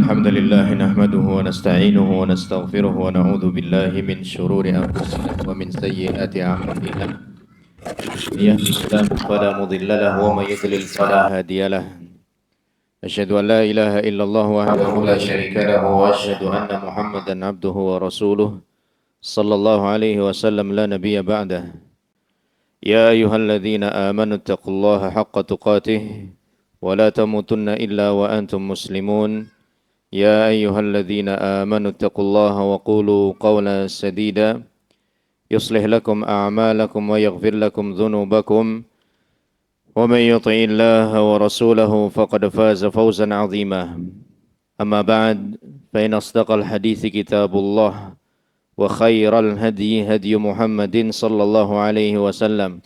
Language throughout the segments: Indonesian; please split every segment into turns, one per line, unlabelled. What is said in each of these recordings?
الحمد لله نحمده ونستعينه ونستغفره ونعوذ بالله من شرور أنفسنا ومن سيئات أعمالنا من يهده الله فلا مضل له ومن يضلل فلا هادي له أشهد أن لا إله إلا الله وحده لا شريك له وأشهد أن محمدا عبده ورسوله صلى الله عليه وسلم لا نبي بعده يا أيها الذين آمنوا اتقوا الله حق تقاته ولا تموتن إلا وأنتم مسلمون يا أيها الذين آمنوا اتقوا الله وقولوا قولا سديدا يصلح لكم أعمالكم ويغفر لكم ذنوبكم ومن يطع الله ورسوله فقد فاز فوزا عظيما أما بعد فإن أصدق الحديث كتاب الله وخير الهدي هدي محمد صلى الله عليه وسلم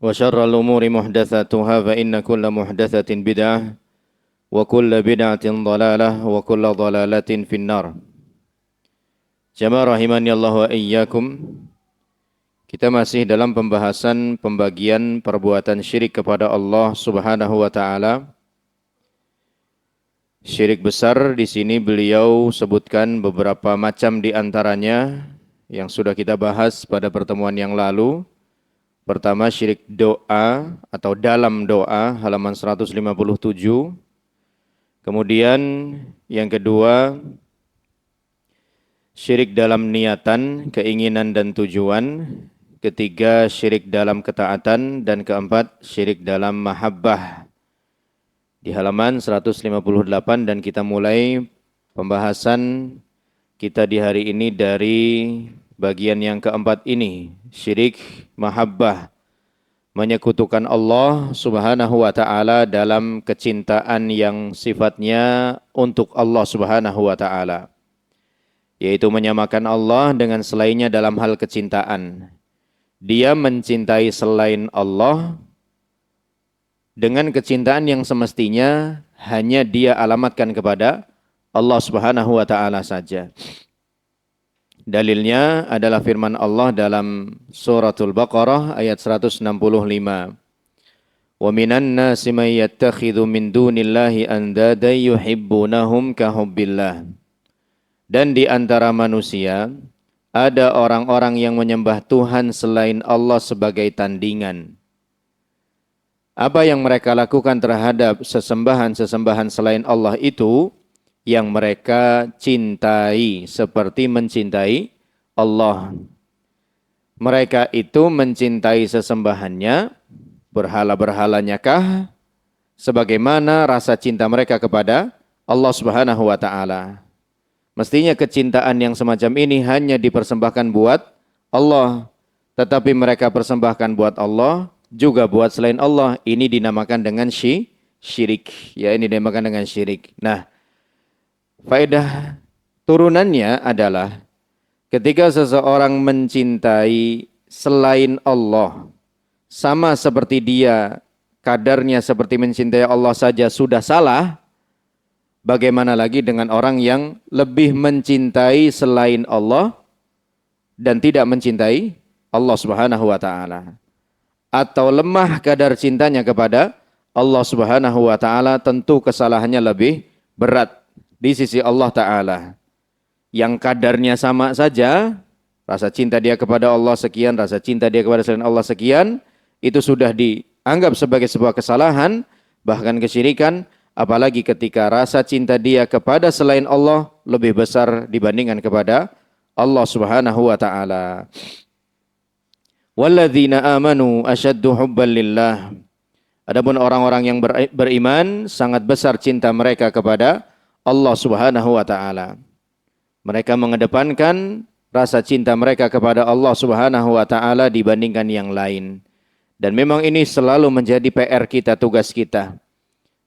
وشر الأمور محدثاتها فإن كل محدثة بدعة وكل بدعة ضلالة وكل ضلالة في النار. Jamaah rahimani Allah wa iyyakum. Kita masih dalam pembahasan pembagian perbuatan syirik kepada Allah Subhanahu wa taala. Syirik besar di sini beliau sebutkan beberapa macam di antaranya yang sudah kita bahas pada pertemuan yang lalu. Pertama, syirik doa atau dalam doa halaman 157. Kemudian yang kedua, syirik dalam niatan, keinginan dan tujuan. Ketiga, syirik dalam ketaatan. Dan keempat, syirik dalam mahabbah. Di halaman 158 dan kita mulai pembahasan kita di hari ini dari bagian yang keempat ini. Syirik mahabbah. Menyekutukan Allah Subhanahu wa taala dalam kecintaan yang sifatnya untuk Allah Subhanahu wa taala, yaitu menyamakan Allah dengan selainnya dalam hal kecintaan. Dia mencintai selain Allah dengan kecintaan yang semestinya hanya dia alamatkan kepada Allah Subhanahu wa taala saja. Dalilnya adalah firman Allah dalam suratul Baqarah ayat 165. Wa minan nasi may yattakhidhu min dunillahi andada yuhibbunahum ka hubbillah. Dan di antara manusia ada orang-orang yang menyembah Tuhan selain Allah sebagai tandingan. Apa yang mereka lakukan terhadap sesembahan-sesembahan selain Allah itu yang mereka cintai seperti mencintai Allah. Mereka itu mencintai sesembahannya, berhala-berhalanya kah, sebagaimana rasa cinta mereka kepada Allah Subhanahu wa taala. Mestinya kecintaan yang semacam ini hanya dipersembahkan buat Allah, tetapi mereka persembahkan buat Allah, juga buat selain Allah. Ini dinamakan dengan syirik. Ya, ini dinamakan dengan syirik. Nah, faedah turunannya adalah ketika seseorang mencintai selain Allah, sama seperti dia kadarnya seperti mencintai Allah saja sudah salah, bagaimana lagi dengan orang yang lebih mencintai selain Allah dan tidak mencintai Allah Subhanahu wa taala, atau lemah kadar cintanya kepada Allah Subhanahu wa taala, tentu kesalahannya lebih berat di sisi Allah Ta'ala. Yang kadarnya sama saja, rasa cinta dia kepada Allah sekian, rasa cinta dia kepada selain Allah sekian, itu sudah dianggap sebagai sebuah kesalahan, bahkan kesyirikan, apalagi ketika rasa cinta dia kepada selain Allah lebih besar dibandingkan kepada Allah Subhanahu wa Ta'ala. Walladzina amanu asyaddu hubban lillah. Adapun orang-orang yang beriman, sangat besar cinta mereka kepada Allah Subhanahu wa taala. Mereka mengedepankan rasa cinta mereka kepada Allah Subhanahu wa taala dibandingkan yang lain. Dan memang ini selalu menjadi PR kita, tugas kita,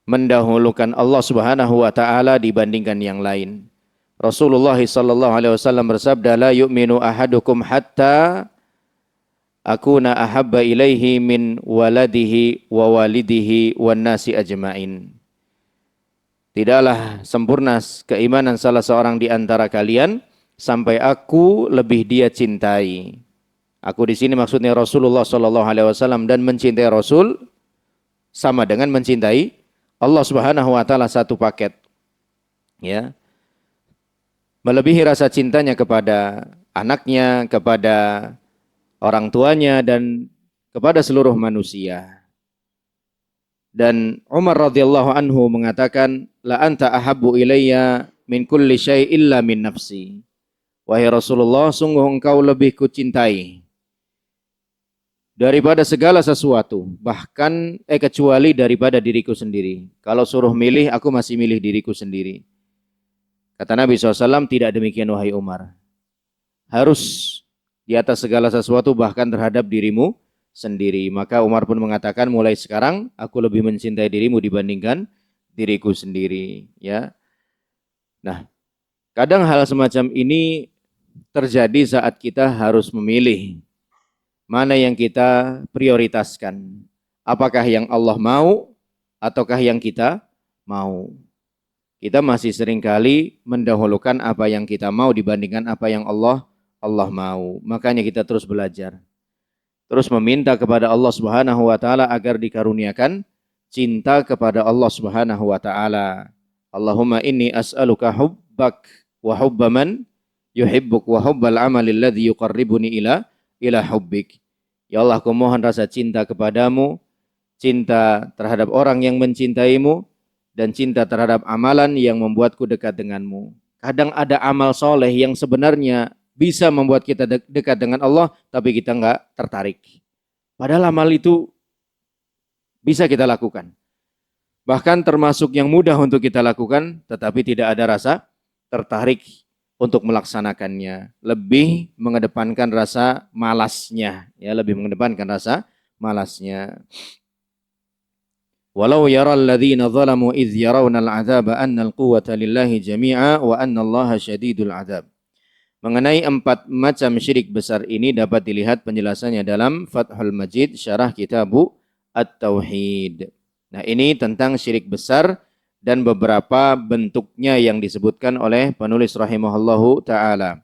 mendahulukan Allah Subhanahu wa taala dibandingkan yang lain. Rasulullah sallallahu alaihi wasallam bersabda, la yu'minu ahadukum hatta akuna ahabba ilaihi min waladihi wa walidihi wan nasi ajmain. Tidaklah sempurna keimanan salah seorang di antara kalian sampai aku lebih dia cintai. Aku di sini maksudnya Rasulullah sallallahu alaihi wasallam, dan mencintai Rasul sama dengan mencintai Allah Subhanahu wa taala, satu paket. ya, melebihi rasa cintanya kepada anaknya, kepada orang tuanya, dan kepada seluruh manusia. Dan Umar radhiyallahu anhu mengatakan, la anta ahabbu ilayya min kulli syai' illa min nafsi. Wahai Rasulullah, sungguh engkau lebih kucintai daripada segala sesuatu, bahkan kecuali daripada diriku sendiri. Kalau suruh milih, aku masih milih diriku sendiri. Kata Nabi SAW, tidak demikian wahai Umar. Harus di atas segala sesuatu, bahkan terhadap dirimu sendiri. Maka Umar pun mengatakan, mulai sekarang aku lebih mencintai dirimu dibandingkan diriku sendiri. Ya. Nah, kadang hal semacam ini terjadi saat kita harus memilih mana yang kita prioritaskan. Apakah yang Allah mau ataukah yang kita mau. Kita masih seringkali mendahulukan apa yang kita mau dibandingkan apa yang Allah mau. Makanya kita terus belajar. Terus meminta kepada Allah Subhanahu wa taala agar dikaruniakan cinta kepada Allah Subhanahu wa taala. Allahumma inni as'aluka hubbak wa hubba man yuhibbuk wa hubbal amalil ladzi yuqarribuni ila hubbik. Ya Allah, aku mohon rasa cinta kepadamu, cinta terhadap orang yang mencintaimu, dan cinta terhadap amalan yang membuatku dekat denganmu. Kadang ada amal soleh yang sebenarnya bisa membuat kita dekat dengan Allah, tapi kita enggak tertarik. Padahal amal itu bisa kita lakukan. Bahkan termasuk yang mudah untuk kita lakukan, tetapi tidak ada rasa tertarik untuk melaksanakannya. Lebih mengedepankan rasa malasnya. Ya, lebih mengedepankan rasa malasnya. Walau yaral ladzina zalamu idz yarawna al-'adzaba anna al-quwwata lillahi jami'a wa anna Allaha syadidul 'adzab. Mengenai 4 macam syirik besar ini dapat dilihat penjelasannya dalam Fathul Majid syarah Kitabu At-Tauhid. Nah, ini tentang syirik besar dan beberapa bentuknya yang disebutkan oleh penulis rahimahullahu ta'ala.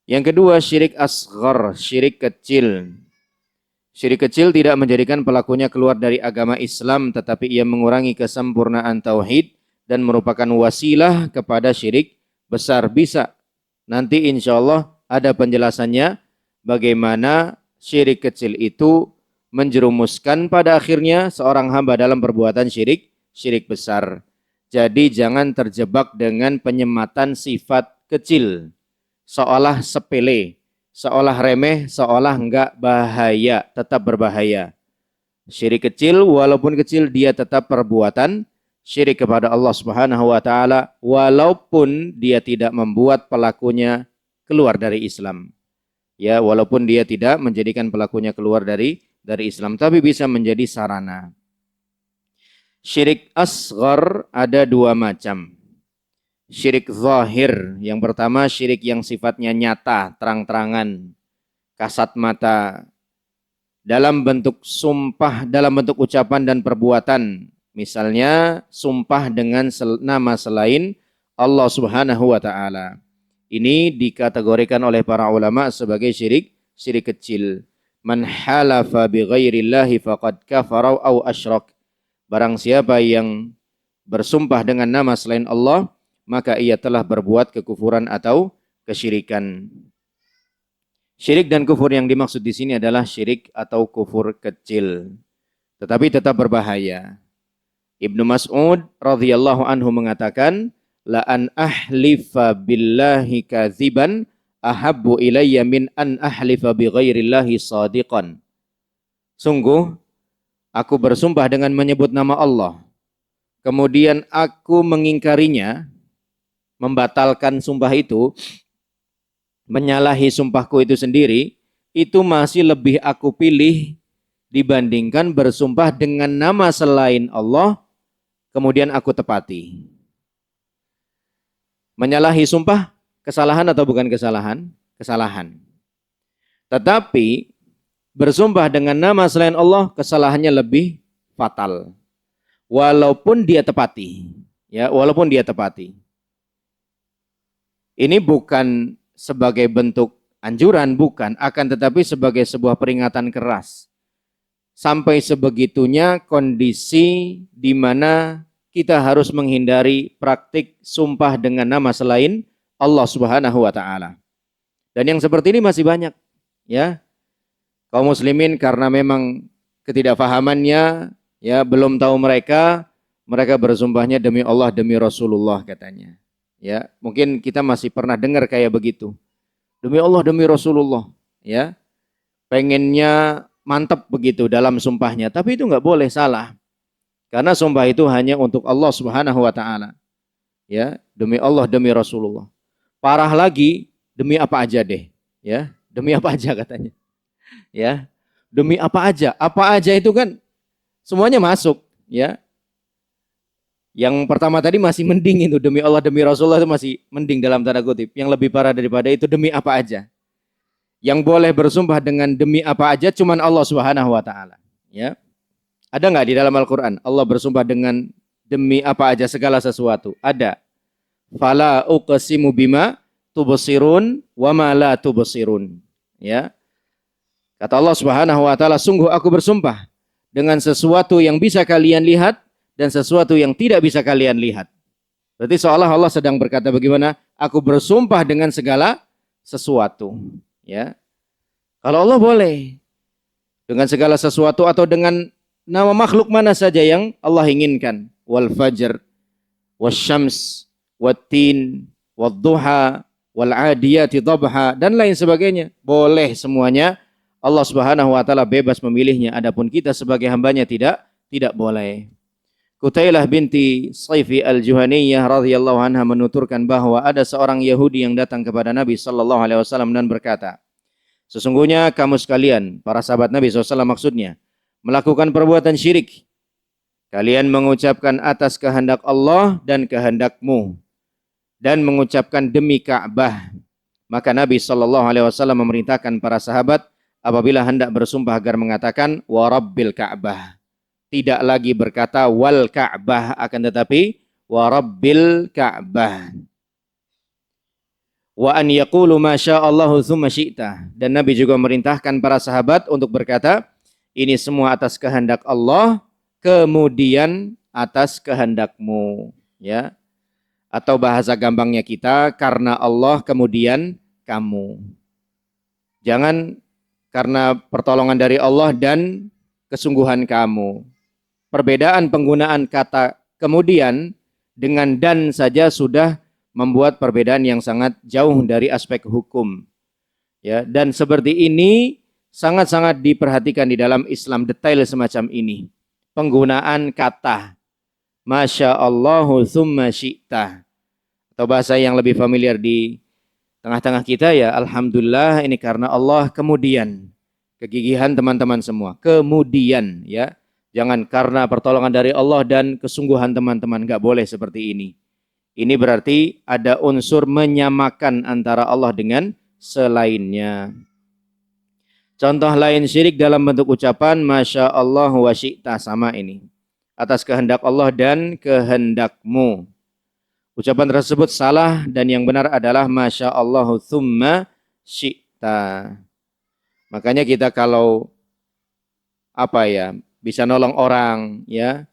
Yang kedua, syirik asghar, syirik kecil. Syirik kecil tidak menjadikan pelakunya keluar dari agama Islam, tetapi ia mengurangi kesempurnaan tauhid dan merupakan wasilah kepada syirik besar. Bisa. Nanti insya Allah ada penjelasannya bagaimana syirik kecil itu menjerumuskan pada akhirnya seorang hamba dalam perbuatan syirik besar. Jadi jangan terjebak dengan penyematan sifat kecil, seolah sepele, seolah remeh, seolah enggak bahaya, tetap berbahaya. Syirik kecil, walaupun kecil, dia tetap perbuatan syirik kepada Allah Subhanahu wa taala, walaupun dia tidak membuat pelakunya keluar dari Islam. Ya, walaupun dia tidak menjadikan pelakunya keluar dari Islam, tapi bisa menjadi sarana. Syirik asghar ada 2 macam. Syirik zahir, yang pertama syirik yang sifatnya nyata, terang-terangan, kasat mata, dalam bentuk sumpah, dalam bentuk ucapan dan perbuatan. Misalnya sumpah dengan nama selain Allah Subhanahu wa taala. Ini dikategorikan oleh para ulama sebagai syirik kecil. Man halafa bi ghairillahi faqad kafara aw asyrak. Barang siapa yang bersumpah dengan nama selain Allah, maka ia telah berbuat kekufuran atau kesyirikan. Syirik dan kufur yang dimaksud di sini adalah syirik atau kufur kecil, tetapi tetap berbahaya. Ibnu Mas'ud radhiyallahu anhu mengatakan, la an ahlifa billahi kadziban ahabbu ilayya min an ahlifa bi ghairillahi shadiqan. Sungguh aku bersumpah dengan menyebut nama Allah, kemudian aku mengingkarinya, membatalkan sumpah itu, menyalahi sumpahku itu sendiri, itu masih lebih aku pilih dibandingkan bersumpah dengan nama selain Allah kemudian aku tepati. Menyalahi sumpah kesalahan atau bukan kesalahan? Kesalahan. Tetapi bersumpah dengan nama selain Allah kesalahannya lebih fatal. Walaupun dia tepati. Ya, walaupun dia tepati. Ini bukan sebagai bentuk anjuran, bukan, akan tetapi sebagai sebuah peringatan keras. Sampai sebegitunya kondisi di mana kita harus menghindari praktik sumpah dengan nama selain Allah Subhanahu wa taala. Dan yang seperti ini masih banyak, ya. Kaum muslimin karena memang ketidakfahamannya, ya, belum tahu mereka bersumpahnya demi Allah, demi Rasulullah katanya. Ya, mungkin kita masih pernah dengar kayak begitu. Demi Allah, demi Rasulullah, ya. Pengennya mantap begitu dalam sumpahnya, tapi itu nggak boleh, salah. Karena sumpah itu hanya untuk Allah Subhanahu wa taala. Ya, demi Allah, demi Rasulullah. Parah lagi, demi apa aja deh, ya. Demi apa aja katanya. Ya. Demi apa aja? Apa aja itu kan semuanya masuk, ya. Yang pertama tadi masih mending itu, demi Allah, demi Rasulullah itu masih mending dalam tanda kutip. Yang lebih parah daripada itu demi apa aja. Yang boleh bersumpah dengan demi apa aja cuman Allah Subhanahu wa taala, ya. Ada nggak di dalam Al-Quran Allah bersumpah dengan demi apa aja segala sesuatu? Ada. Fala uqsimu bima tubsirun wa ma la tubsirun. Ya. Kata Allah Subhanahu wa taala, sungguh aku bersumpah dengan sesuatu yang bisa kalian lihat dan sesuatu yang tidak bisa kalian lihat. Berarti seolah Allah sedang berkata bagaimana? Aku bersumpah dengan segala sesuatu. Ya. Kalau Allah boleh dengan segala sesuatu atau dengan nama makhluk mana saja yang Allah inginkan. Wal fajr, wasyams, wattin, wadduha, wal adiyati dhabha, dan lain sebagainya. Boleh semuanya. Allah Subhanahu wa taala bebas memilihnya. Adapun kita sebagai hambanya tidak boleh. Qutailah binti Saifi al-Juhaniyah radhiyallahu anha menuturkan bahwa ada seorang Yahudi yang datang kepada Nabi sallallahu alaihi wasallam dan berkata, sesungguhnya kamu sekalian, para sahabat Nabi SAW maksudnya, melakukan perbuatan syirik. Kalian mengucapkan atas kehendak Allah dan kehendakmu dan mengucapkan demi Ka'bah. Maka Nabi SAW memerintahkan para sahabat apabila hendak bersumpah agar mengatakan wa rabbil Ka'bah. Tidak lagi berkata wal Ka'bah, akan tetapi wa rabbil Ka'bah. Wa an yaqulu ma sya'allahu tsumma syi'ta. Dan Nabi juga memerintahkan para sahabat untuk berkata, ini semua atas kehendak Allah, kemudian atas kehendakmu, ya. Atau bahasa gampangnya kita, karena Allah kemudian kamu. Jangan karena pertolongan dari Allah dan kesungguhan kamu. Perbedaan penggunaan kata kemudian dengan dan saja sudah membuat perbedaan yang sangat jauh dari aspek hukum. Ya, dan seperti ini sangat-sangat diperhatikan di dalam Islam, detail semacam ini. Penggunaan kata Masya Allahu thumma syi'ta. Atau bahasa yang lebih familiar di tengah-tengah kita ya, Alhamdulillah ini karena Allah kemudian. Kegigihan teman-teman semua. Kemudian, ya. Jangan karena pertolongan dari Allah dan kesungguhan teman-teman. Enggak boleh seperti ini. Ini berarti ada unsur menyamakan antara Allah dengan selainnya. Contoh lain syirik dalam bentuk ucapan Masya Allah wa syi'ta, sama ini. Atas kehendak Allah dan kehendakmu. Ucapan tersebut salah dan yang benar adalah Masya Allah thumma syi'ta. Makanya kita kalau bisa nolong orang, ya.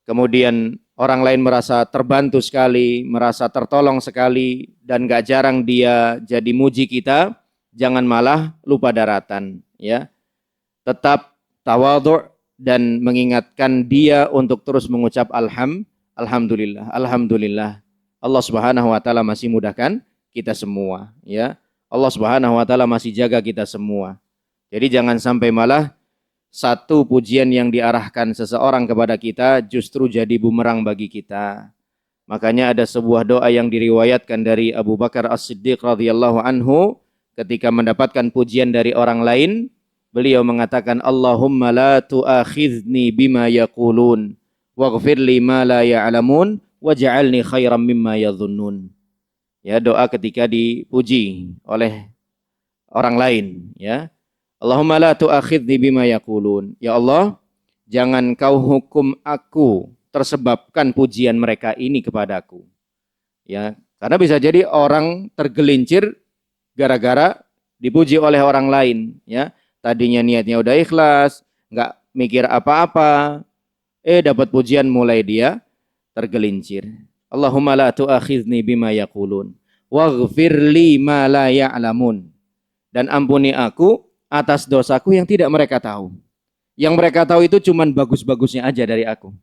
Kemudian orang lain merasa terbantu sekali, merasa tertolong sekali, dan gak jarang dia jadi muji kita, jangan malah lupa daratan, ya. Tetap tawadhu' dan mengingatkan dia untuk terus mengucap alhamdulillah, alhamdulillah. Allah Subhanahu wa taala masih mudahkan kita semua, ya. Allah Subhanahu wa taala masih jaga kita semua. Jadi jangan sampai malah satu pujian yang diarahkan seseorang kepada kita justru jadi bumerang bagi kita. Makanya ada sebuah doa yang diriwayatkan dari Abu Bakar As-Siddiq radhiyallahu anhu ketika mendapatkan pujian dari orang lain, beliau mengatakan Allahumma la tu'akhidzni bima yaqulun waghfir li ma la ya'lamun waj'alni khairam mimma yadhunnun. Ya, doa ketika dipuji oleh orang lain, ya. Allahumma la tu'akhidni bima yaqulun. Ya Allah, jangan kau hukum aku tersebabkan pujian mereka ini kepadaku. Ya, karena bisa jadi orang tergelincir gara-gara dipuji oleh orang lain, ya. Tadinya niatnya udah ikhlas, enggak mikir apa-apa. Dapat pujian mulai dia tergelincir. Allahumma la tu'akhidzni bima yaqulun waghfir li ma la ya'lamun. Dan ampuni aku atas dosaku yang tidak mereka tahu. Yang mereka tahu itu cuman bagus-bagusnya aja dari aku.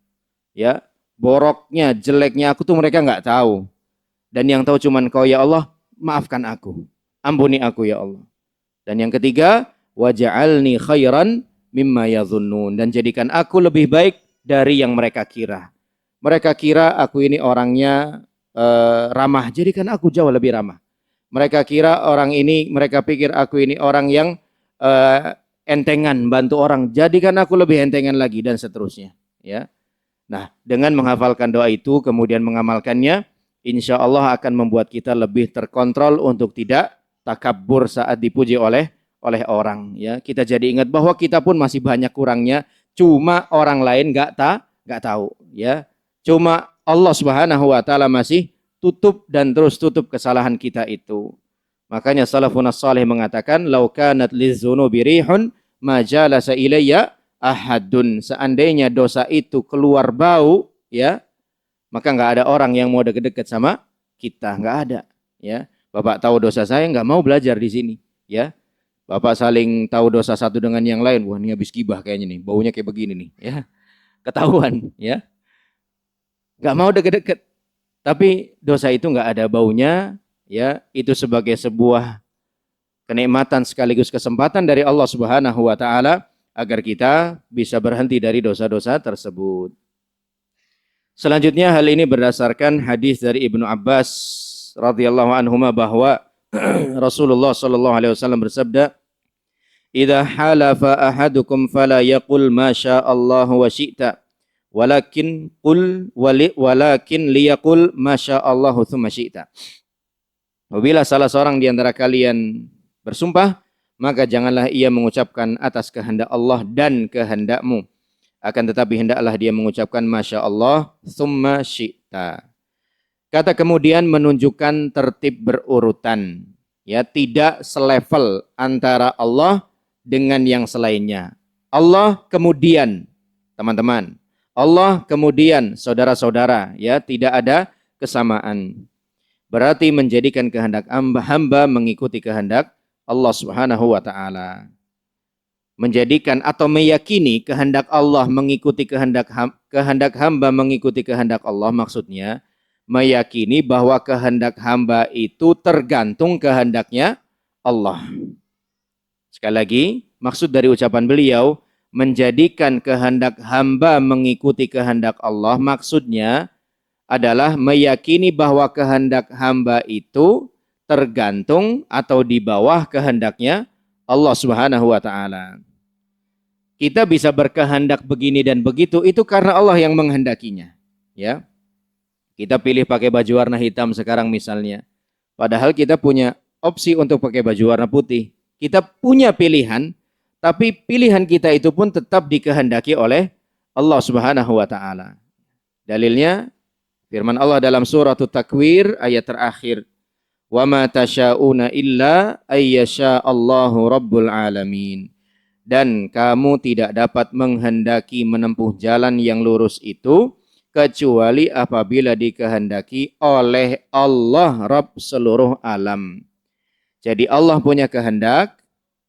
Ya, boroknya, jeleknya aku tuh mereka nggak tahu. Dan yang tahu cuman Kau ya Allah, maafkan aku. Ampuni aku ya Allah. Dan yang ketiga, waj'alni khairan mimma yadhunnun, dan jadikan aku lebih baik dari yang mereka kira. Mereka kira aku ini orangnya ramah, jadikan aku jauh lebih ramah. Mereka kira mereka pikir aku ini orang yang entengan, bantu orang, jadikan aku lebih entengan lagi, dan seterusnya. Ya. Nah, dengan menghafalkan doa itu, kemudian mengamalkannya, insya Allah akan membuat kita lebih terkontrol untuk tidak takabur saat dipuji oleh orang. Ya, kita jadi ingat bahwa kita pun masih banyak kurangnya, cuma orang lain nggak tahu. Ya, cuma Allah Subhanahu Wa Taala masih tutup dan terus tutup kesalahan kita itu. Makanya salafun salih mengatakan, lau kanat lizunubi rihun ma jalasa ilayya ahadun. Seandainya dosa itu keluar bau, ya, maka nggak ada orang yang mau deket-deket sama kita, nggak ada. Ya, Bapak tahu dosa saya, nggak mau belajar di sini. Ya, Bapak saling tahu dosa satu dengan yang lain. Wah, ini habis gibah kayaknya nih, baunya kayak begini nih. Ya, ketahuan. Ya, nggak mau deket-deket. Tapi dosa itu nggak ada baunya, ya, itu sebagai sebuah kenikmatan sekaligus kesempatan dari Allah Subhanahu Wa Taala agar kita bisa berhenti dari dosa-dosa tersebut. Selanjutnya hal ini berdasarkan hadis dari Ibnu Abbas radhiyallahu anhuma bahwa Rasulullah sallallahu alaihi wasallam bersabda, "Idza halafa ahadukum fala yaqul ma syaa Allah wa syi'ta, walakin liyaqul ma syaa Allah tsumma syi'ta." Apabila salah seorang di antara kalian bersumpah, maka janganlah ia mengucapkan atas kehendak Allah dan kehendakmu. Akan tetapi hendaklah dia mengucapkan Masya Allah, summa syi'ta. Kata kemudian menunjukkan tertib berurutan. Ya, tidak selevel antara Allah dengan yang selainnya. Allah kemudian, teman-teman. Allah kemudian, saudara-saudara. Ya, tidak ada kesamaan. Berarti menjadikan kehendak hamba mengikuti kehendak Allah Subhanahu wa Ta'ala. Menjadikan atau meyakini kehendak Allah mengikuti kehendak hamba mengikuti kehendak Allah, maksudnya meyakini bahwa kehendak hamba itu tergantung kehendaknya Allah. Sekali lagi, maksud dari ucapan beliau, menjadikan kehendak hamba mengikuti kehendak Allah, maksudnya adalah meyakini bahwa kehendak hamba itu tergantung atau di bawah kehendaknya Allah Subhanahu wa Ta'ala. Kita bisa berkehendak begini dan begitu, itu karena Allah yang menghendakinya. Ya, kita pilih pakai baju warna hitam sekarang misalnya, padahal kita punya opsi untuk pakai baju warna putih. Kita punya pilihan, tapi pilihan kita itu pun tetap dikehendaki oleh Allah Subhanahu wa Ta'ala. Dalilnya firman Allah dalam surah At-Takwir ayat terakhir, wa ma tasyauna illa ayyasha Allahu rabbul alamin. Dan kamu tidak dapat menghendaki menempuh jalan yang lurus itu kecuali apabila dikehendaki oleh Allah Rabb seluruh alam. Jadi Allah punya kehendak,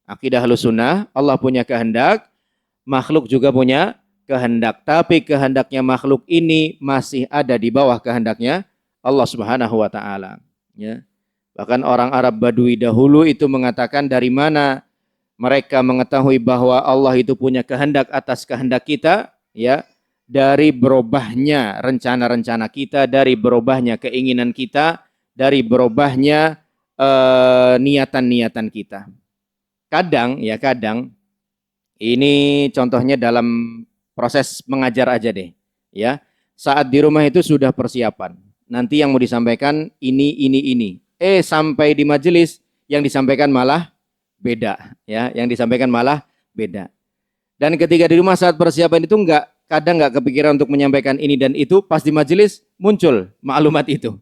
akidah Ahlussunnah, Allah punya kehendak, makhluk juga punya kehendak, tapi kehendaknya makhluk ini masih ada di bawah kehendaknya Allah Subhanahu wa Ta'ala. Ya. Bahkan orang Arab Badui dahulu itu mengatakan, dari mana mereka mengetahui bahwa Allah itu punya kehendak atas kehendak kita? Ya, dari berubahnya rencana-rencana kita, dari berubahnya keinginan kita, dari berubahnya niatan-niatan kita. Kadang ini contohnya dalam proses mengajar aja deh. Ya, saat di rumah itu sudah persiapan. Nanti yang mau disampaikan ini. Sampai di majelis yang disampaikan malah beda, ya, yang disampaikan malah beda. Dan ketika di rumah saat persiapan itu kadang nggak kepikiran untuk menyampaikan ini dan itu, pas di majelis muncul maklumat itu.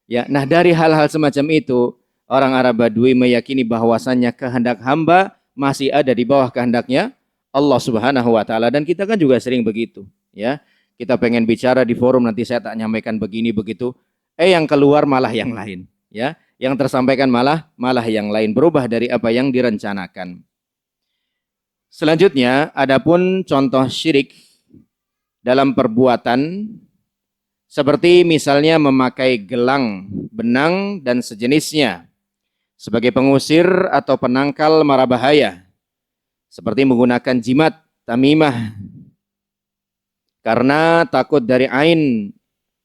Ya, nah dari hal-hal semacam itu, orang Arab Badui meyakini bahwasannya kehendak hamba masih ada di bawah kehendaknya Allah Subhanahu wa Ta'ala, dan kita kan juga sering begitu, ya. kita pengen bicara di forum, nanti saya tak nyampaikan begini begitu, yang keluar malah yang lain, ya. Yang tersampaikan malah yang lain, berubah dari apa yang direncanakan. Selanjutnya, adapun contoh syirik dalam perbuatan seperti misalnya memakai gelang, benang dan sejenisnya sebagai pengusir atau penangkal mara bahaya, seperti menggunakan jimat, tamimah karena takut dari ain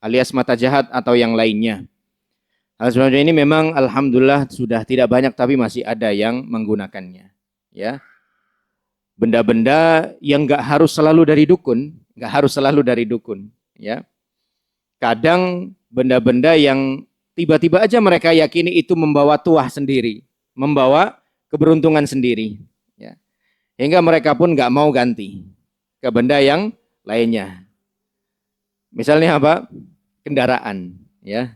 alias mata jahat atau yang lainnya. Hal semacam ini memang alhamdulillah sudah tidak banyak, tapi masih ada yang menggunakannya. Ya, benda-benda yang nggak harus selalu dari dukun, Ya, kadang benda-benda yang tiba-tiba aja mereka yakini itu membawa tuah sendiri, membawa keberuntungan sendiri. Ya, hingga mereka pun nggak mau ganti ke benda yang lainnya. Misalnya apa? Kendaraan. Ya,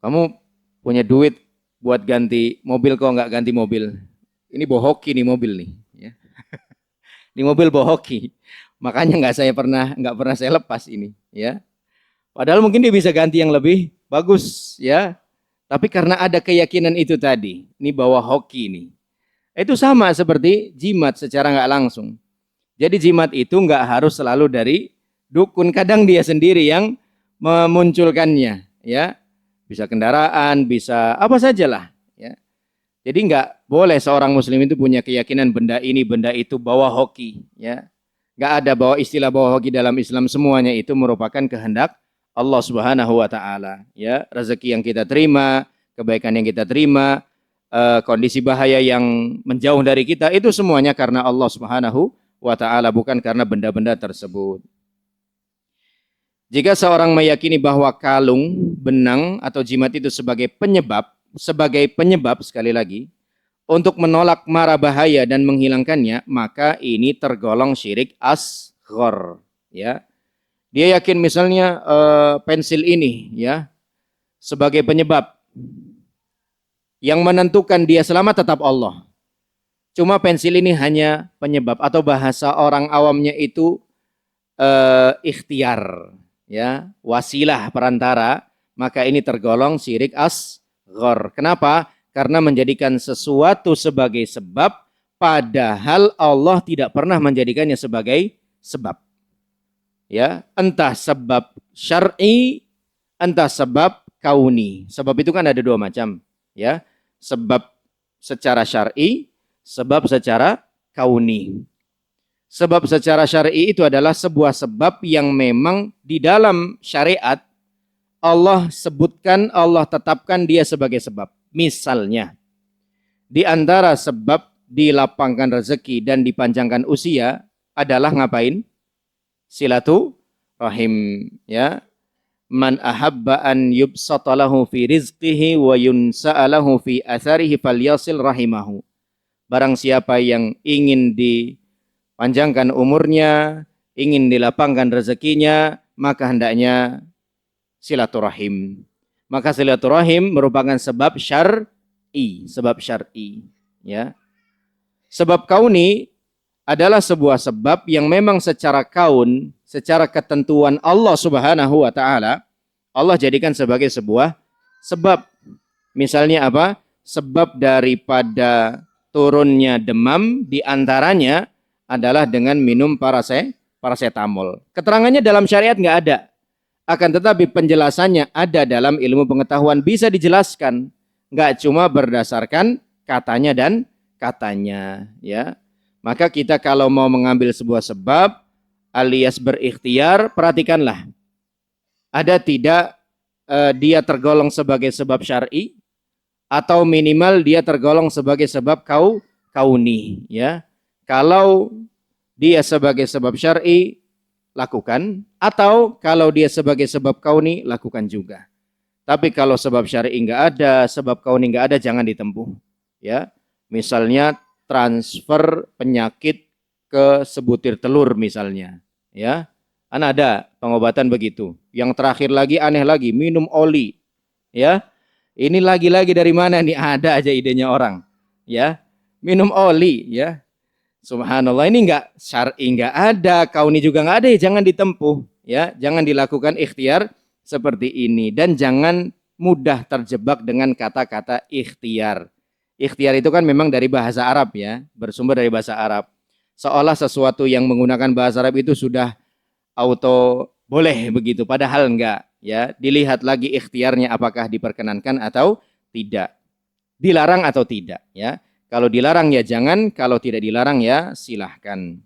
kamu punya duit buat ganti mobil, kok nggak ganti mobil? Ini bohoki nih mobil nih. Ya. Ini mobil bohoki. Makanya nggak pernah saya lepas ini. Ya. Padahal mungkin dia bisa ganti yang lebih bagus. Ya. Tapi karena ada keyakinan itu tadi, ini bawa hoki nih. Itu sama seperti jimat secara nggak langsung. Jadi jimat itu nggak harus selalu dari dukun. Kadang dia sendiri yang memunculkannya. Ya. Bisa kendaraan, bisa apa sajalah. Ya. Jadi nggak boleh seorang muslim itu punya keyakinan benda ini, benda itu bawa hoki. Ya. Nggak ada bawa istilah bawa hoki dalam Islam, semuanya itu merupakan kehendak Allah Subhanahu wa Ta'ala. Ya. Rezeki yang kita terima, kebaikan yang kita terima, kondisi bahaya yang menjauh dari kita, itu semuanya karena Allah Subhanahu wa Ta'ala, bukan karena benda-benda tersebut. Jika seorang meyakini bahwa kalung, benang, atau jimat itu sebagai penyebab sekali lagi, untuk menolak mara bahaya dan menghilangkannya, maka ini tergolong syirik asghar. Ya. Dia yakin misalnya pensil ini ya sebagai penyebab, yang menentukan dia selamat tetap Allah. Cuma pensil ini hanya penyebab, atau bahasa orang awamnya itu ikhtiar. Ya, wasilah perantara, maka ini tergolong syirik asghar. Kenapa? Karena menjadikan sesuatu sebagai sebab, padahal Allah tidak pernah menjadikannya sebagai sebab. Ya, entah sebab syar'i, entah sebab kauni. Sebab itu kan ada dua macam, ya. Sebab secara syar'i, sebab secara kauni. Sebab secara syar'i itu adalah sebuah sebab yang memang di dalam syariat Allah sebutkan, Allah tetapkan dia sebagai sebab. Misalnya, di antara sebab dilapangkan rezeki dan dipanjangkan usia adalah ngapain? Silaturahim. Ya. Man ahabba an yubsatalahu fi rizqihi wa yunsa'alahu fi atharihi falyasil rahimahu. Barang siapa yang ingin panjangkan umurnya, ingin dilapangkan rezekinya, maka hendaknya silaturahim. Maka silaturahim merupakan sebab syar'i, ya. Sebab kauni adalah sebuah sebab yang memang secara kaun, secara ketentuan Allah Subhanahu wa Ta'ala, Allah jadikan sebagai sebuah sebab. Misalnya apa? Sebab daripada turunnya demam diantaranya adalah dengan minum paracetamol. Keterangannya dalam syariat nggak ada. Akan tetapi penjelasannya ada dalam ilmu pengetahuan, bisa dijelaskan. Nggak cuma berdasarkan katanya dan katanya. Ya. Maka kita kalau mau mengambil sebuah sebab alias berikhtiar, perhatikanlah. Ada tidak dia tergolong sebagai sebab syar'i, atau minimal dia tergolong sebagai sebab kauni. Ya. Kalau dia sebagai sebab syar'i, lakukan. Atau kalau dia sebagai sebab kauni, lakukan juga. Tapi kalau sebab syar'i enggak ada, sebab kauni enggak ada, jangan ditempuh. Ya, misalnya transfer penyakit ke sebutir telur misalnya. Ya, kan ada pengobatan begitu. Yang terakhir lagi aneh lagi, minum oli. Ya, ini lagi-lagi dari mana nih? Ada aja idenya orang. Ya, minum oli. Ya. Subhanallah, ini enggak syar'i, enggak ada, kauni juga enggak ada, ya jangan ditempuh, ya. Jangan dilakukan ikhtiar seperti ini dan jangan mudah terjebak dengan kata-kata ikhtiar. Ikhtiar itu kan memang dari bahasa Arab ya, bersumber dari bahasa Arab. Seolah sesuatu yang menggunakan bahasa Arab itu sudah auto boleh begitu, padahal enggak, ya. Dilihat lagi ikhtiarnya apakah diperkenankan atau tidak. Dilarang atau tidak, ya. Kalau dilarang ya jangan, kalau tidak dilarang ya silahkan.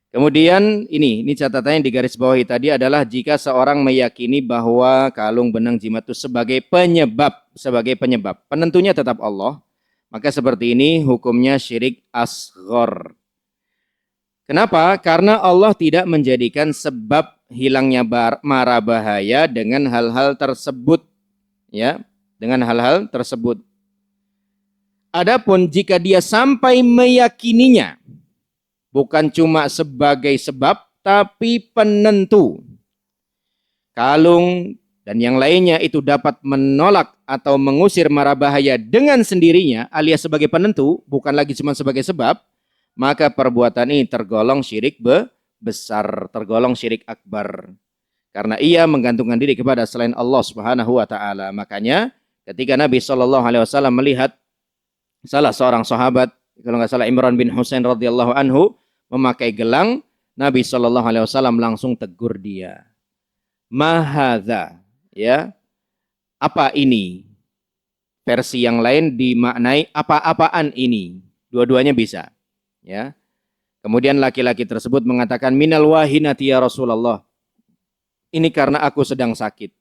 Kemudian ini catatannya di garis bawahi tadi adalah jika seorang meyakini bahwa kalung benang jimat itu sebagai penyebab, penentunya tetap Allah, maka seperti ini hukumnya syirik asghar. Kenapa? Karena Allah tidak menjadikan sebab hilangnya mara bahaya dengan hal-hal tersebut, ya, dengan hal-hal tersebut. Adapun jika dia sampai meyakininya bukan cuma sebagai sebab tapi penentu, kalung dan yang lainnya itu dapat menolak atau mengusir mara bahaya dengan sendirinya alias sebagai penentu, bukan lagi cuma sebagai sebab, maka perbuatan ini tergolong syirik besar, tergolong syirik akbar. Karena ia menggantungkan diri kepada selain Allah Subhanahu wa taala. Makanya ketika Nabi SAW melihat salah seorang sahabat, kalau nggak salah Imran bin Husain radhiyallahu anhu memakai gelang, Nabi SAW langsung tegur dia. Mahadza, ya. Apa ini? Versi yang lain dimaknai apa-apaan ini. Dua-duanya bisa, ya. Kemudian laki-laki tersebut mengatakan minal wahinati ya Rasulullah. Ini karena aku sedang sakit.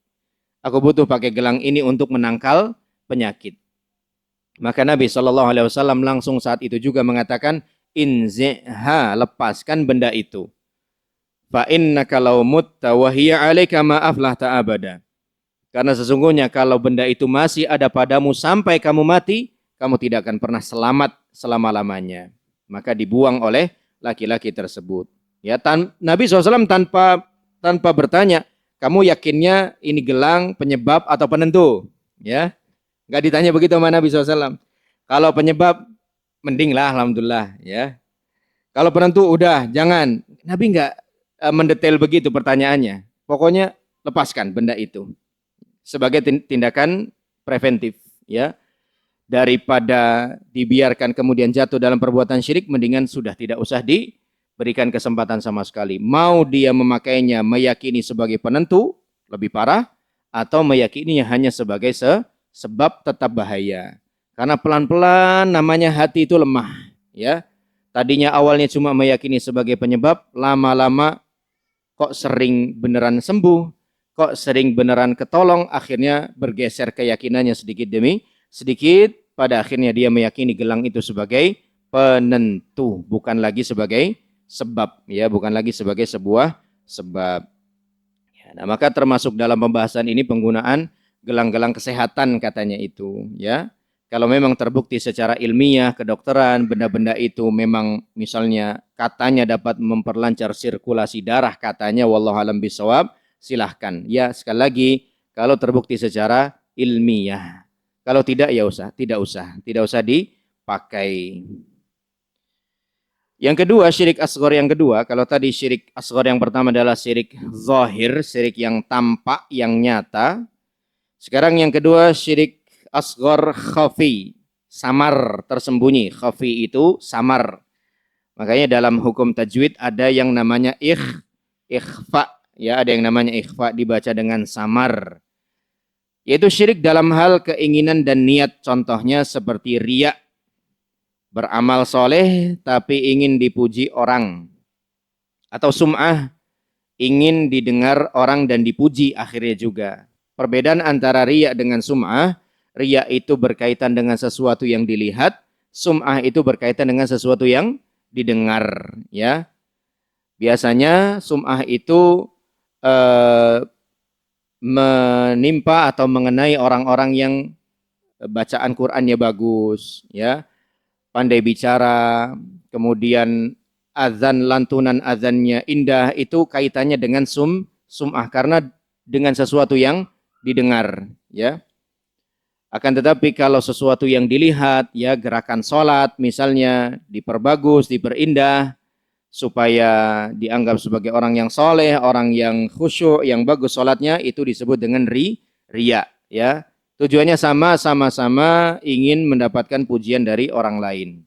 Aku butuh pakai gelang ini untuk menangkal penyakit. Maka Nabi SAW langsung saat itu juga mengatakan, inzi'ha, lepaskan benda itu. Fa innaka law mutta wa hiya 'alaika ma aflahta abada. Karena sesungguhnya kalau benda itu masih ada padamu sampai kamu mati, kamu tidak akan pernah selamat selama-lamanya. Maka dibuang oleh laki-laki tersebut. Ya, Nabi SAW tanpa bertanya, kamu yakinnya ini gelang penyebab atau penentu? Ya, nggak ditanya begitu sama Nabi SAW. Kalau penyebab, mending lah, alhamdulillah. Ya. Kalau penentu, udah, jangan. Nabi nggak mendetail begitu pertanyaannya. Pokoknya lepaskan benda itu sebagai tindakan preventif. Ya, daripada dibiarkan kemudian jatuh dalam perbuatan syirik, mendingan sudah tidak usah diberikan kesempatan sama sekali. Mau dia memakainya meyakini sebagai penentu, lebih parah, atau meyakininya hanya sebagai sebab tetap bahaya. Karena pelan-pelan namanya hati itu lemah, ya. Tadinya awalnya cuma meyakini sebagai penyebab, lama-lama kok sering beneran sembuh, kok sering beneran ketolong, akhirnya bergeser keyakinannya sedikit demi sedikit, pada akhirnya dia meyakini gelang itu sebagai penentu, bukan lagi sebagai sebab, ya, bukan lagi sebagai sebuah sebab. Ya, nah, maka termasuk dalam pembahasan ini penggunaan gelang-gelang kesehatan katanya itu, ya. Kalau memang terbukti secara ilmiah, kedokteran, benda-benda itu memang misalnya katanya dapat memperlancar sirkulasi darah, katanya wallahu alam bisawab, silahkan. Ya, sekali lagi, kalau terbukti secara ilmiah. Kalau tidak, ya tidak usah dipakai. Yang kedua, syirik asghar yang kedua, kalau tadi syirik asghar yang pertama adalah syirik zahir, syirik yang tampak, yang nyata. Sekarang yang kedua, syirik asghar khafi, samar, tersembunyi. Khafi itu samar. Makanya dalam hukum tajwid ada yang namanya ikhfa, ya, ada yang namanya ikhfa, dibaca dengan samar. Yaitu syirik dalam hal keinginan dan niat, contohnya seperti riya, beramal soleh tapi ingin dipuji orang, atau sum'ah, ingin didengar orang dan dipuji akhirnya juga. Perbedaan antara riya dengan sum'ah, riya itu berkaitan dengan sesuatu yang dilihat, sum'ah itu berkaitan dengan sesuatu yang didengar, ya. Biasanya sum'ah itu menimpa atau mengenai orang-orang yang bacaan Qur'annya bagus, ya, pandai bicara, kemudian azan, lantunan azannya indah, itu kaitannya dengan sum'ah karena dengan sesuatu yang didengar, ya. Akan tetapi kalau sesuatu yang dilihat, ya gerakan sholat misalnya diperbagus, diperindah, supaya dianggap sebagai orang yang soleh, orang yang khusyuk, yang bagus sholatnya, itu disebut dengan riya. Ya, tujuannya sama-sama ingin mendapatkan pujian dari orang lain.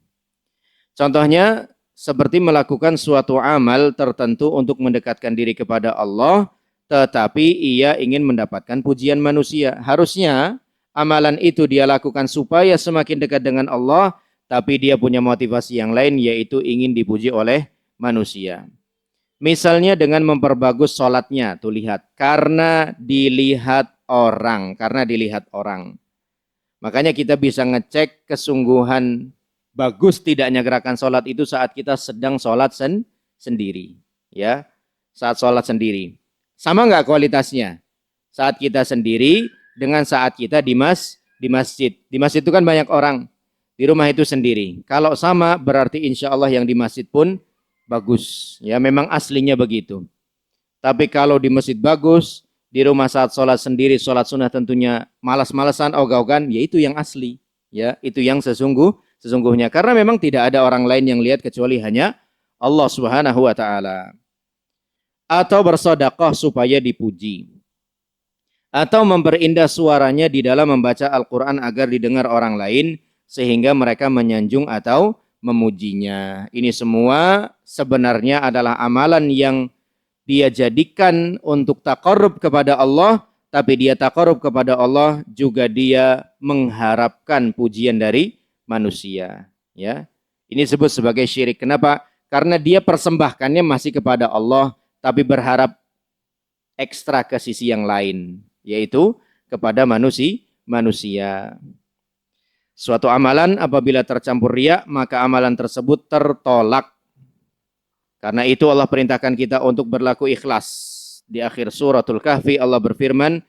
Contohnya seperti melakukan suatu amal tertentu untuk mendekatkan diri kepada Allah, tetapi ia ingin mendapatkan pujian manusia. Harusnya amalan itu dia lakukan supaya semakin dekat dengan Allah, tapi dia punya motivasi yang lain, yaitu ingin dipuji oleh manusia. Misalnya dengan memperbagus sholatnya, tuh lihat, karena dilihat orang, Makanya kita bisa ngecek kesungguhan bagus tidaknya gerakan sholat itu saat kita sedang sholat sendiri, ya, saat sholat sendiri. Sama nggak kualitasnya? Saat kita sendiri dengan saat kita di masjid. Di masjid itu kan banyak orang. Di rumah itu sendiri. Kalau sama berarti insya Allah yang di masjid pun bagus. Ya, memang aslinya begitu. Tapi kalau di masjid bagus, di rumah saat sholat sendiri, sholat sunnah tentunya malas-malasan, ogah-ogahan, ya itu yang asli. Ya, itu yang sesungguhnya. Karena memang tidak ada orang lain yang lihat kecuali hanya Allah Subhanahu wa taala. Atau bersedekah supaya dipuji. Atau memperindah suaranya di dalam membaca Al-Quran agar didengar orang lain, sehingga mereka menyanjung atau memujinya. Ini semua sebenarnya adalah amalan yang dia jadikan untuk taqarrub kepada Allah, tapi dia taqarrub kepada Allah juga dia mengharapkan pujian dari manusia. Ya, ini disebut sebagai syirik. Kenapa? Karena dia persembahkannya masih kepada Allah, tapi berharap ekstra ke sisi yang lain, yaitu kepada manusia. Suatu amalan apabila tercampur riya, maka amalan tersebut tertolak. Karena itu Allah perintahkan kita untuk berlaku ikhlas. Di akhir suratul Kahfi Allah berfirman,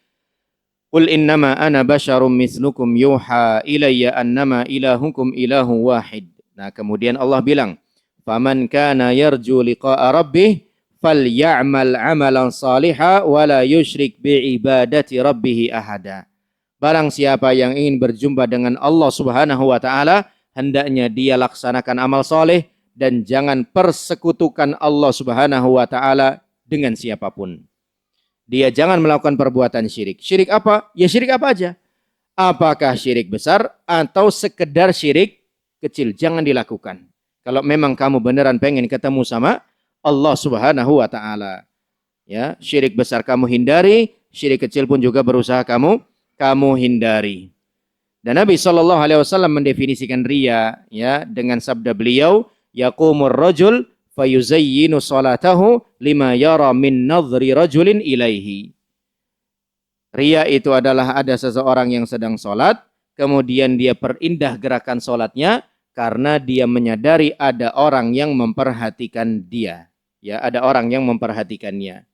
"Qul innama ana basyarum mislukum yuha ilayya annama ilahukum ilahu wahid." Nah, kemudian Allah bilang, "Faman kana yarju liqa'a rabbih falya'mal 'amalan shalihan wa la yusyrik bi'ibadati rabbih ahada." Barang siapa yang ingin berjumpa dengan Allah Subhanahu wa taala, hendaknya dia laksanakan amal soleh dan jangan persekutukan Allah Subhanahu wa taala dengan siapapun. Dia jangan melakukan perbuatan syirik. Syirik apa? Ya syirik apa aja. Apakah syirik besar atau sekedar syirik kecil, jangan dilakukan. Kalau memang kamu beneran pengen ketemu sama Allah Subhanahu wa taala. Ya, syirik besar kamu hindari, syirik kecil pun juga berusaha kamu hindari. Dan Nabi SAW mendefinisikan riya, ya, dengan sabda beliau, yaqumur rajul fayuzayyinu salatahu lima yara min nadhri rajulin ilaihi. Riya itu adalah ada seseorang yang sedang sholat, kemudian dia perindah gerakan sholatnya karena dia menyadari ada orang yang memperhatikan dia. Ya, ada orang yang memperhatikannya.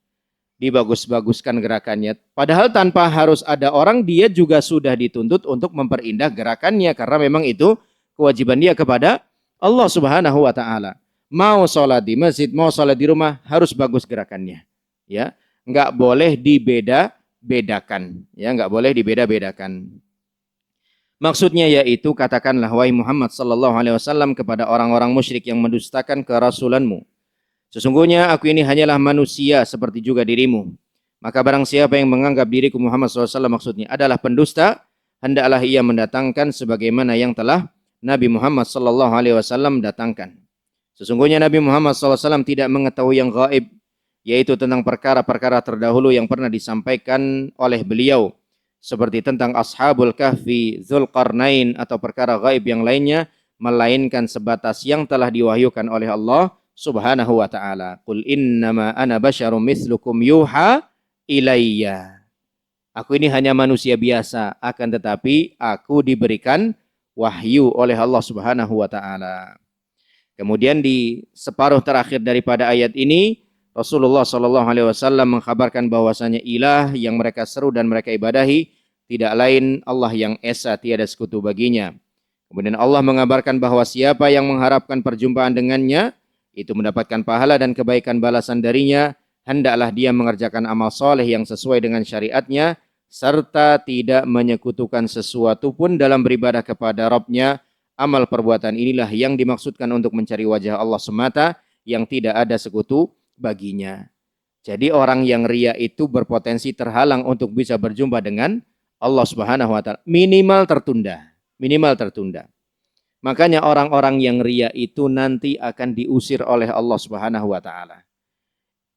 Dibagus-baguskan gerakannya. Padahal tanpa harus ada orang, dia juga sudah dituntut untuk memperindah gerakannya. Karena memang itu kewajiban dia kepada Allah Subhanahu wa ta'ala. Mau sholat di masjid, mau sholat di rumah, harus bagus gerakannya. Ya, nggak boleh dibeda-bedakan. Ya, nggak boleh dibeda-bedakan. Maksudnya yaitu, katakanlah, wahai Muhammad sallallahu alaihi wasallam kepada orang-orang musyrik yang mendustakan kerasulanmu. Sesungguhnya aku ini hanyalah manusia seperti juga dirimu. Maka barang siapa yang menganggap diriku Muhammad SAW maksudnya adalah pendusta, hendaklah ia mendatangkan sebagaimana yang telah Nabi Muhammad SAW datangkan. Sesungguhnya Nabi Muhammad SAW tidak mengetahui yang gaib, yaitu tentang perkara-perkara terdahulu yang pernah disampaikan oleh beliau, seperti tentang Ashabul Kahfi, Dzulqarnain, atau perkara gaib yang lainnya, melainkan sebatas yang telah diwahyukan oleh Allah Subhanahu wa ta'ala. Qul innama ana basyarum mislukum yuha ilayya. Aku ini hanya manusia biasa, akan tetapi aku diberikan wahyu oleh Allah Subhanahu wa ta'ala. Kemudian di separuh terakhir daripada ayat ini, Rasulullah sallallahu alaihi wasallam mengkhabarkan bahwasanya ilah yang mereka seru dan mereka ibadahi tidak lain Allah yang esa, tiada sekutu baginya. Kemudian Allah mengabarkan bahwa siapa yang mengharapkan perjumpaan dengannya, itu mendapatkan pahala dan kebaikan balasan darinya, hendaklah dia mengerjakan amal soleh yang sesuai dengan syariatnya, serta tidak menyekutukan sesuatu pun dalam beribadah kepada Rabb-nya. Amal perbuatan inilah yang dimaksudkan untuk mencari wajah Allah semata yang tidak ada sekutu baginya. Jadi orang yang ria itu berpotensi terhalang untuk bisa berjumpa dengan Allah Subhanahu wa taala. Minimal tertunda. Minimal tertunda. Makanya orang-orang yang ria itu nanti akan diusir oleh Allah Subhanahu wa taala.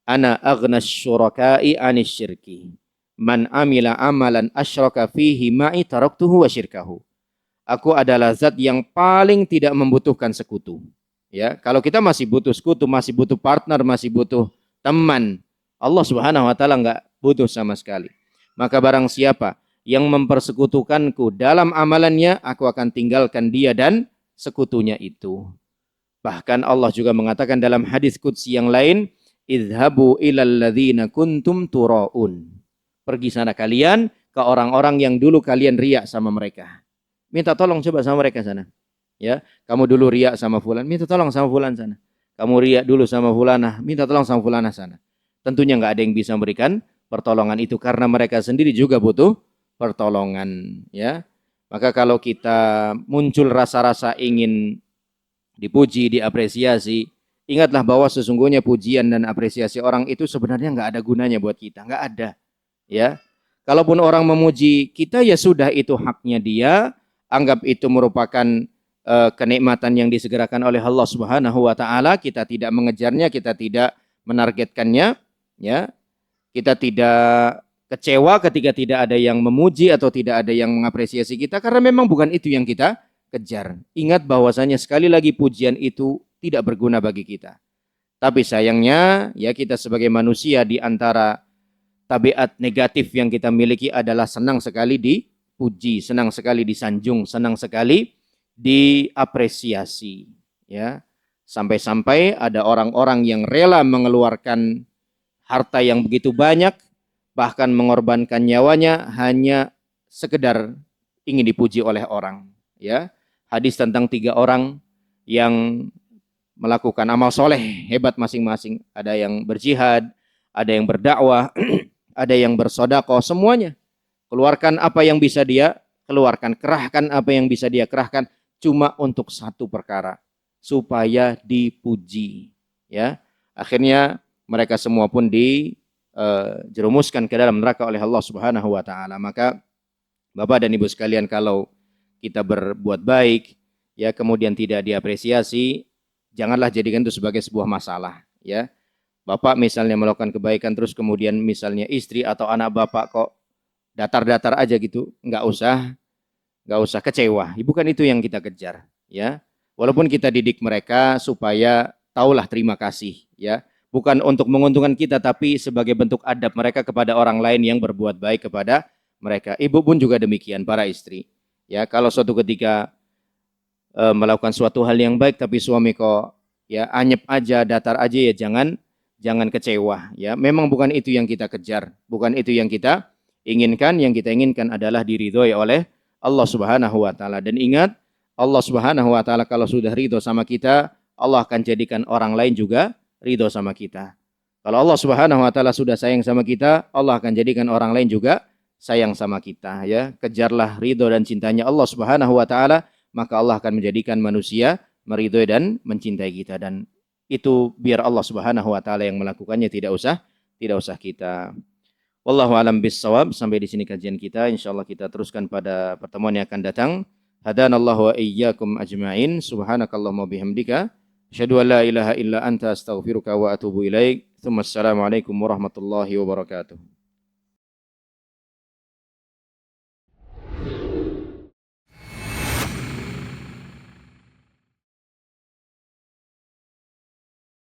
Ana aghnas syuraka'i 'anis syirki. Man amila amalan asyraka fihi ma'i taraktuhu wa syirkahu. Aku adalah zat yang paling tidak membutuhkan sekutu. Ya, kalau kita masih butuh sekutu, masih butuh partner, masih butuh teman, Allah Subhanahu wa taala enggak butuh sama sekali. Maka barang siapa yang mempersekutukanku dalam amalannya, aku akan tinggalkan dia dan sekutunya itu. Bahkan Allah juga mengatakan dalam hadis qudsi yang lain, idhabu ilal ladzina kuntum turaun. Pergi sana kalian ke orang-orang yang dulu kalian riak sama mereka. Minta tolong coba sama mereka sana. Ya, kamu dulu riak sama fulan, minta tolong sama fulan sana. Kamu riak dulu sama fulanah, minta tolong sama fulanah sana. Tentunya enggak ada yang bisa memberikan pertolongan itu karena mereka sendiri juga butuh pertolongan, ya. Maka kalau kita muncul rasa-rasa ingin dipuji, diapresiasi, ingatlah bahwa sesungguhnya pujian dan apresiasi orang itu sebenarnya nggak ada gunanya buat kita, nggak ada. Ya, kalaupun orang memuji kita ya sudah itu haknya dia, anggap itu merupakan kenikmatan yang disegerakan oleh Allah Subhanahu wa taala, kita tidak mengejarnya, kita tidak menargetkannya, ya. Kita tidak kecewa ketika tidak ada yang memuji atau tidak ada yang mengapresiasi kita karena memang bukan itu yang kita kejar. Ingat bahwasanya sekali lagi pujian itu tidak berguna bagi kita. Tapi sayangnya ya kita sebagai manusia di antara tabiat negatif yang kita miliki adalah senang sekali dipuji, senang sekali disanjung, senang sekali diapresiasi, ya. Sampai-sampai ada orang-orang yang rela mengeluarkan harta yang begitu banyak, bahkan mengorbankan nyawanya hanya sekedar ingin dipuji oleh orang, ya. Hadis tentang 3 orang yang melakukan amal soleh hebat masing-masing, ada yang berjihad, ada yang berdakwah, ada yang bersedekah, semuanya keluarkan apa yang bisa dia keluarkan, kerahkan apa yang bisa dia kerahkan cuma untuk satu perkara, supaya dipuji, ya. Akhirnya mereka semua pun dijerumuskan ke dalam neraka oleh Allah Subhanahu wa taala. Maka Bapak dan Ibu sekalian, kalau kita berbuat baik ya kemudian tidak diapresiasi, janganlah jadikan itu sebagai sebuah masalah, ya. Bapak misalnya melakukan kebaikan terus kemudian misalnya istri atau anak Bapak kok datar-datar aja gitu, enggak usah kecewa. Bukan itu yang kita kejar, ya. Walaupun kita didik mereka supaya taulah terima kasih, ya. Bukan untuk menguntungkan kita, tapi sebagai bentuk adab mereka kepada orang lain yang berbuat baik kepada mereka. Ibu pun juga demikian, para istri. Ya, kalau suatu ketika melakukan suatu hal yang baik, tapi suami kok ya anyep aja, datar aja, ya jangan kecewa. Ya, memang bukan itu yang kita kejar, bukan itu yang kita inginkan. Yang kita inginkan adalah diridhoi oleh Allah Subhanahu wa taala. Dan ingat, Allah Subhanahu wa taala kalau sudah ridho sama kita, Allah akan jadikan orang lain juga ridho sama kita. Kalau Allah Subhanahu wa taala sudah sayang sama kita, Allah akan jadikan orang lain juga sayang sama kita, ya. Kejarlah ridho dan cintanya Allah Subhanahu wa taala, maka Allah akan menjadikan manusia meridhoi dan mencintai kita, dan itu biar Allah Subhanahu wa taala yang melakukannya, tidak usah kita. Wallahu alam bissawab. Sampai di sini kajian kita. Insyaallah kita teruskan pada pertemuan yang akan datang. Hadanallahu wa iyyakum ajma'in. Subhanakallahumma bihamdika asyhadu an la ilaha illa anta astaghfiruka wa atubu ilaik. Assalamualaikum warahmatullahi wabarakatuh.